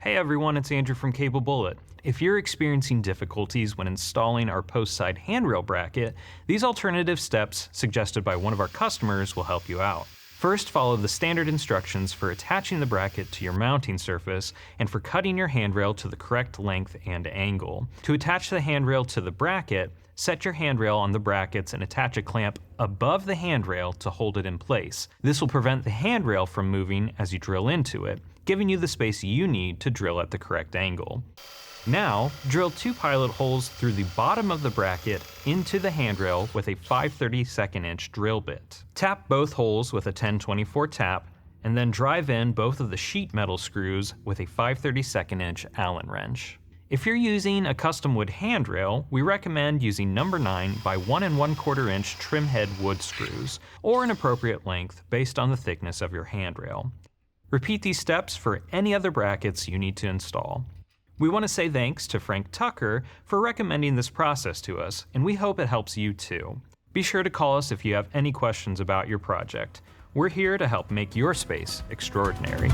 Hey everyone, it's Andrew from Cable Bullet. If you're experiencing difficulties when installing our Post Side Handrail Bracket, these alternative steps suggested by one of our customers will help you out. First, follow the standard instructions for attaching the bracket to your mounting surface and for cutting your handrail to the correct length and angle. To attach the handrail to the bracket, set your handrail on the brackets and attach a clamp above the handrail to hold it in place. This will prevent the handrail from moving as you drill into it, giving you the space you need to drill at the correct angle. Now, drill 2 pilot holes through the bottom of the bracket into the handrail with a 5/32 inch drill bit. Tap both holes with a 1024 tap, and then drive in both of the sheet metal screws with a 5/32 inch Allen wrench. If you're using a custom wood handrail, we recommend using number 9 by 1 1/4 inch trim head wood screws, or an appropriate length based on the thickness of your handrail. Repeat these steps for any other brackets you need to install. We want to say thanks to Frank Tucker for recommending this process to us, and we hope it helps you too. Be sure to call us if you have any questions about your project. We're here to help make your space extraordinary.